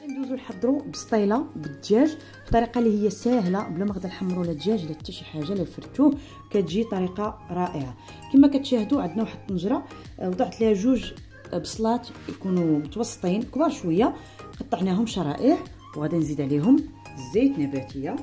ندوزو نحضروا بسطيله بالدجاج بطريقه اللي هي ساهله بلا ما غدا نحمروا لا الدجاج لا حتى شي حاجه لا نفرتوه. كتجي طريقه رائعه. كما كتشاهدوا عندنا واحد الطنجره وضعت لها جوج بصلات يكونوا متوسطين كبار شويه، قطعناهم شرائح وغادي نزيد عليهم زيت نباتيه.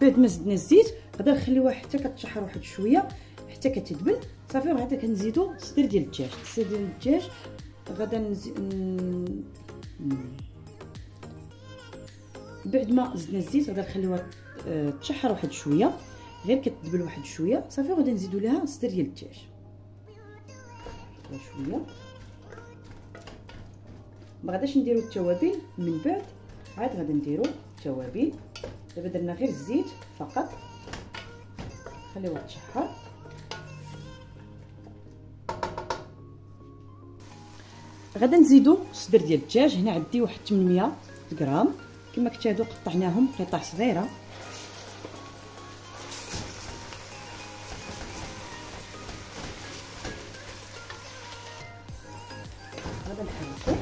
بعد ما زدنا الزيت غادي نخليوها حتى كتشحر واحد شويه حتى كتدبل صافي. وغادي كنزيدو الصدر ديال الدجاج. الصدر ديال الدجاج غادا بعد ما زدنا الزيت غادي نخليوها تشحر واحد شويه، غير كتدبل واحد شويه صافي. وغادي نزيدو ليها الصدر ديال الدجاج شويه. ما غاداش نديرو التوابل من بعد، عاد غادي نديرو التوابل. دابا درنا غير الزيت فقط، خليوها تشحر. غادا نزيدو الصدر ديال الدجاج. هنا عندي واحد 800 غرام كما كتشاهدوا قطعناهم قطع صغيره. غادا نحركو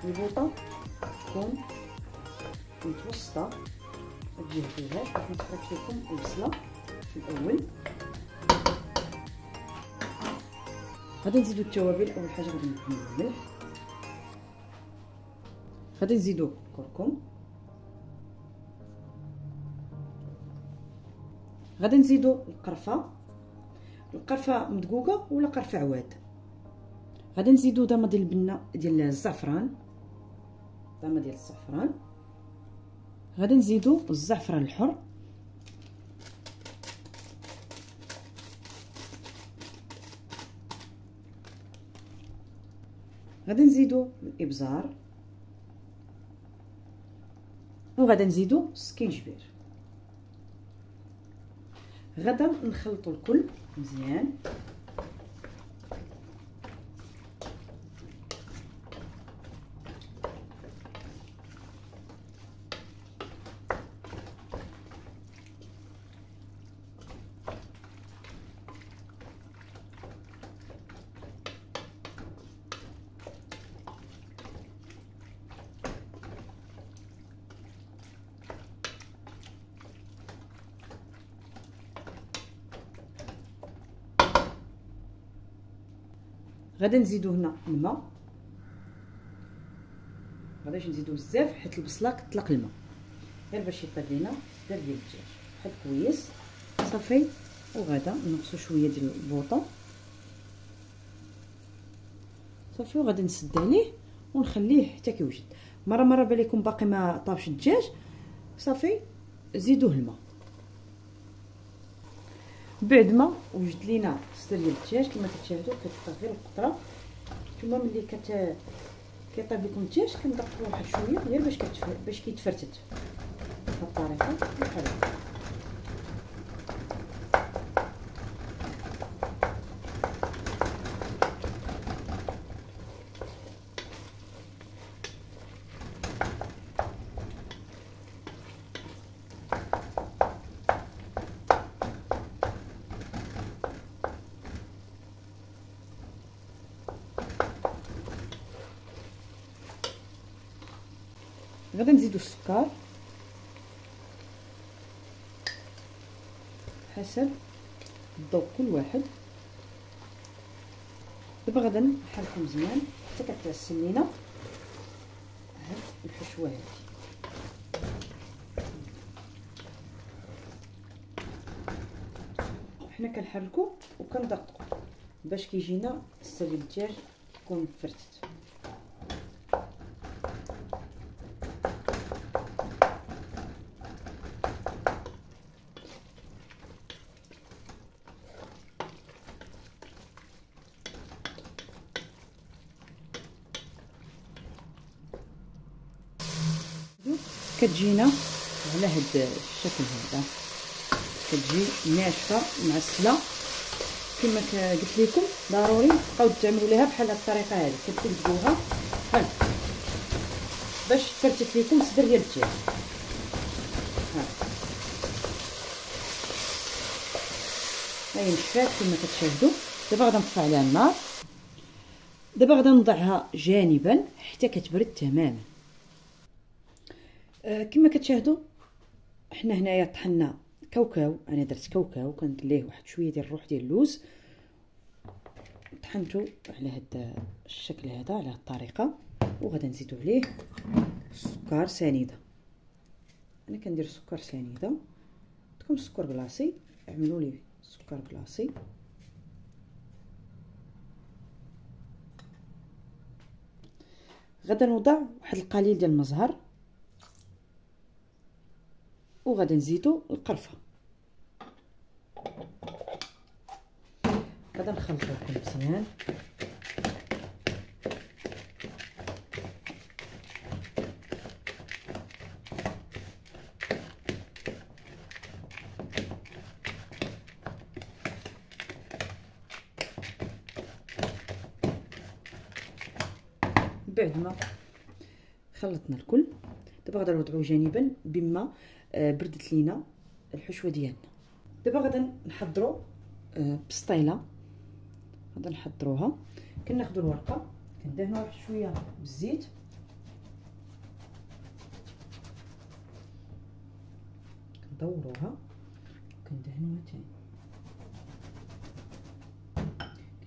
البوطه تكون متوسطه، ما تجهزوهاش باش ما تخرجش لكم البصله في الاول. غادي نزيدو التوابل. اول حاجه غادي نديرو الملح، غادي نزيدو الكركم، غادي نزيدو القرفه مدقوقه ولا قرفه عواد. غادي نزيدو ضامه ديال البنه ديال الزعفران، غادي نزيدو الزعفران الحر، غادي نزيدو الابزار، وغادي نزيدو السكينجبير. غادا نخلطوا الكل مزيان. غادي نزيدو هنا الماء، غاديش نزيدو بزاف حيت البصله كتطلق الماء، غير باش يطيب لينا الصدر ديال الدجاج واحد كويس صافي. وغادا نقصو شويه ديال البوطه صافي. وغادي نسد عليه ونخليه حتى كيوجد. مره بالكم باقي ما طابش الدجاج صافي زيدوه الماء. بعد ما وجد لينا الصدر ديال الدجاج كما كتشاهدوا كتطيب غير القطره. نتوما ملي كيطيب لكم الدجاج كندققوا واحد شويه غير باش كيتفرتت بهذه الطريقه بحال هكا. غادي نزيدو السكر حسب الذوق كل واحد. دابا غادي نحركو مزيان حتى كتعسل لينا هاد الحشوه هادي. حنا كنحركو وكندققو باش كيجينا الصدر ديال الدجاج يكون مفرتت. كتجينا على هاد الشكل هذا. كتجي ناشفه معسله. كما قلت لكم ضروري تبقاو تعملوا ليها بحال هاد الطريقه هذه، كتقلبوها بحال باش تفرتك لكم الصدر ديال الدجاج. هاهي نشفات كما كتشاهدوا. دابا غادا نطفي عليها النار. دابا غادا نوضعها جانبا حتى كتبرد تماما. كما كتشاهدوا حنا هنايا طحنا كاوكاو. انا درت كاوكاو كندير ليه واحد شويه ديال الروح ديال اللوز، طحنته على هذا الشكل هذا على هذه الطريقه. وغادا نزيدو عليه السكر سنيده. انا كندير سكر سنيده، عندكم سكر كلاصي اعملوا لي سكر كلاصي. غادا نوضع واحد القليل ديال المزهر، وغادا نزيدو القرفه. غادا نخلطوهم مزيان. بعد ما خلطنا الكل دابا غادا نوضعوه جانبا بما بردت لينا الحشوه ديالنا. دابا غادا نحضروا بسطيله. غادا نحضروها. كناخذوا الورقه كندهنوها واحد شويه بالزيت، كندوروها وكندهنوها تاني.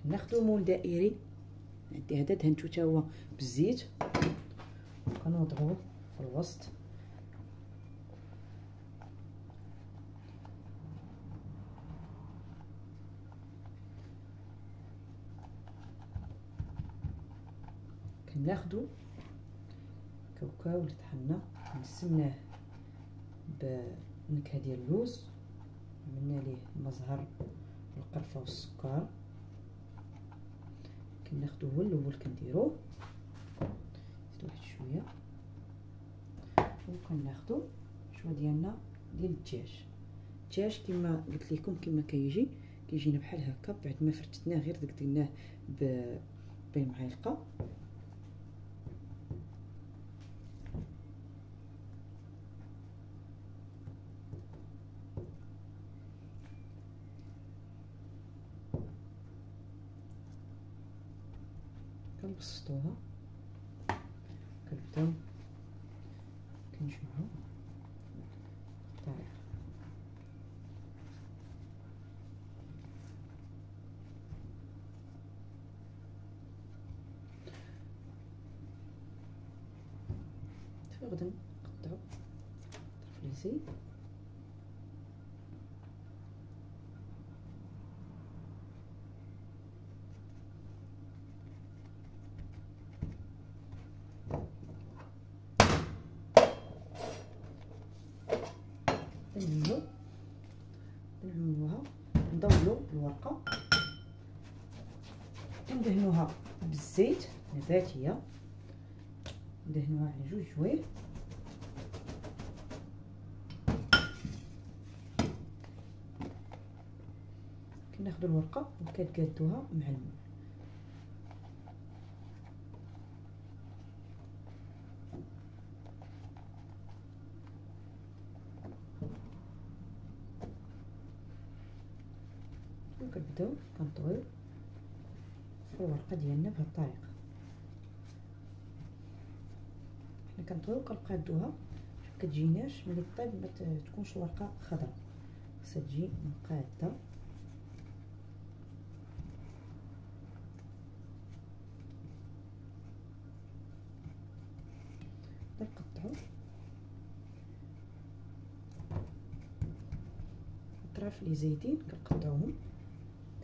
كناخذوا مول دائري، عندي هذا دهنتو حتى هو بالزيت، كنوضعوه في الوسط. كناخذوا كاوكاو اللي طحنا نسمناه بنكهه ديال اللوز، عملنا ليه المزهر والقرفه والسكر. كناخذو هو الاول كنديروه، نزيدو واحد شويه، وكناخذو شويه ديالنا ديال الدجاج كما قلت لكم كما كيجينا بحال هكا. بعد ما فرتناه غير دقدقناه بالمعلقه. كنبسطوها كنبداو كنجمعو بالطريقه. غادا نقطعو طرف لي زيت نعملوها. ندورو الورقه وندهنوها بالزيت نباتيه، ندهنوها على جوج جوايه. كناخذوا الورقه وكتقادوها مع الماء. وكنبداو كنطويو في الورقه ديالنا بهذه الطريقه. حنا كنطويو كنقادوها كتجيناش ملي طيب ما تكونش الورقه خضراء، خصها تجي مقاده. كنقطعو اطراف لي زايدين كنقطعوهم،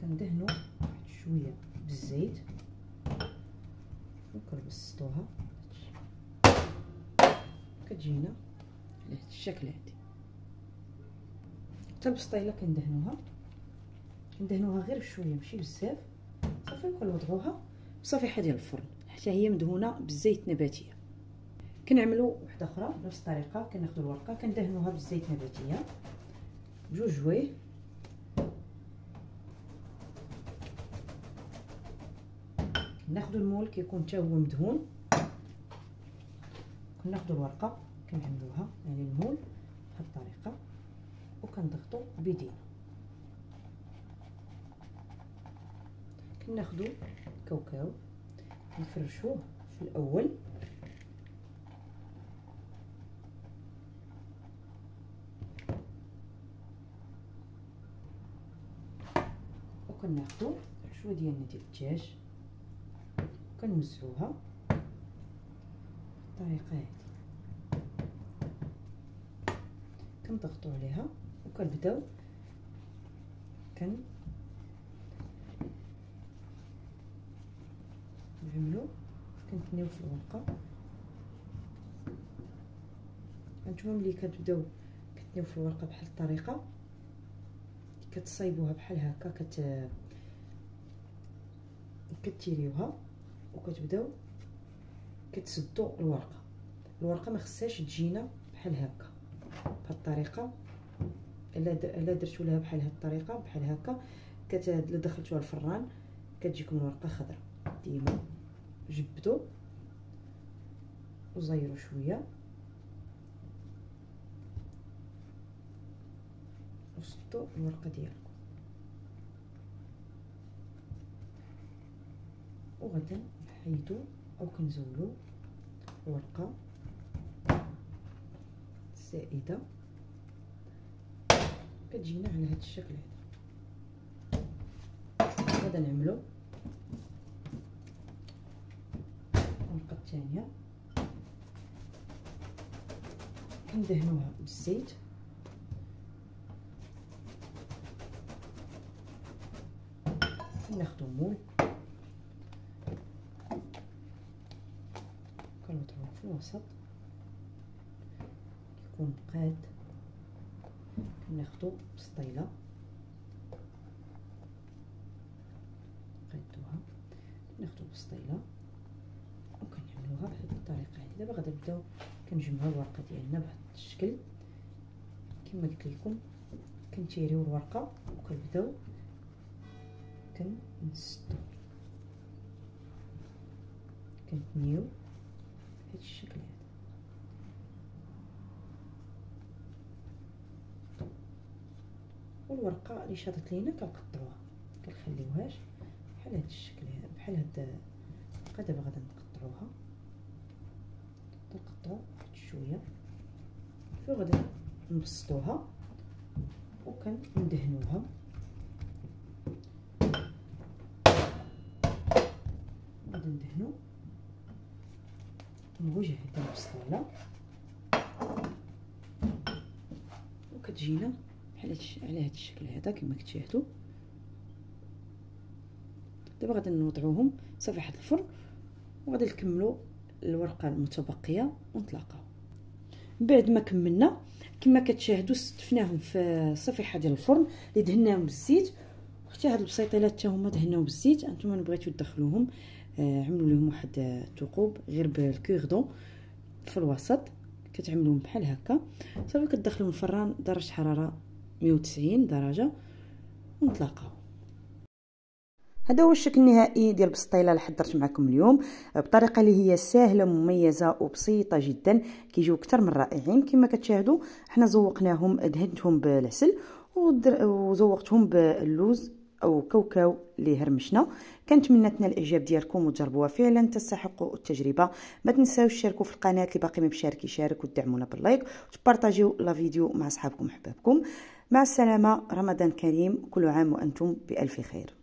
كندهنوا واحد شويه بالزيت وكنبسطوها كتجينا على هذا الشكل هادي. حتى البسطيله كندهنوها غير شويه ماشي بزاف صافي، وكنوضعوها بصفيحه ديال الفرن حتى هي مدهونه بالزيت نباتيه. كنعملوا وحده اخرى بنفس الطريقه. كناخذوا الورقه كندهنوها بالزيت نباتيه، جوج جويه ناخذ المول كيكون حتى هو مدهون، كناخذ الورقه كنعملوها على المول بهذه الطريقه وكنضغطوا بيدينا. كناخذوا كاوكاو نفرشوه في الاول وكناخذوا شويه ديال الدجاج كنوزعوها بالطريقه هذه، كنضغطوا عليها وكنبداو نعملو كنتنيو في الورقه. هانتوما ملي كتبداو كتنيو في الورقه بحال الطريقه كتصايبوها بحال هكا كتيريوها وكتبداو كتسدوا الورقه ما خصهاش تجينا بحال هكا بهذه الطريقه. الا درتو لها بحال هذه الطريقه بحال هكا الا دخلتوها الفران كتجيكم الورقه خضراء. ديما جبدوا وزيروا شويه وسدوا الورقه ديالكم وغدا نحيدو او كنزولو الورقه الزائده كتجينا على هذا الشكل هذا. غدا نعملو الورقه الثانيه كندهنوها بالزيت ناخدو مول كنوضعوه في الوسط يكون قاد، كناخدو بسطيله قادوها ناخدو بسطيله وكنعملوها بهذه الطريقه هذه. دابا غادي نبداو كنجمعوا الورقه ديالنا بهذا الشكل كما قلت لكم، كنتيريو الورقه وكنبداو كنسدو كنتنيو بهذا الشكل هذا. والورقه اللي شاطت لينا كنقطعوها كنخليوهاش بحال هذا الشكل هذا بحال هذا. دابا غادي نقطعوها نقطعو واحد شويه وغادي نبسطوها وكندهنوها غادي ندهنو الوجه ديال البسطيله وكتجينا بحال على هذا الشكل هذا كما كتشاهدوا. دابا غادي نوضعوهم صفيحه الفرن وغادي نكملوا الورقه المتبقيه ونتلاقاو بعد ما كملنا. كما كتشاهدوا استفناهم في صفيحه ديال الفرن اللي دهناهم بالزيت، حتى هاد البسيطيلات حتى هما دهناهم بالزيت. انتم بغيتو تدخلوهم عملوا لهم واحد الثقوب غير بالكوردون في الوسط كتعملوهم بحال هكا صافي. كتدخلوهم الفران درجه حراره 190 درجه ونتلاقاو. هذا هو الشكل النهائي ديال البسطيله اللي حضرت معكم اليوم بطريقه اللي هي سهله مميزه وبسيطه جدا، كيجيو اكثر من رائعين. كما كتشاهدوا حنا زوقناهم، دهنتهم بالعسل وزوقتهم باللوز او كاوكاو اللي هرمشنا. كنتمنى تنال الاعجاب ديالكم وتجربوها، فعلا تستحقوا التجربه. ما تنساوش تشاركوا في القناه اللي باقي ما مشارك يشارك وتدعمونا باللايك وتبارطاجيو لا فيديو مع اصحابكم وحبابكم. مع السلامه، رمضان كريم، كل عام وانتم بالف خير.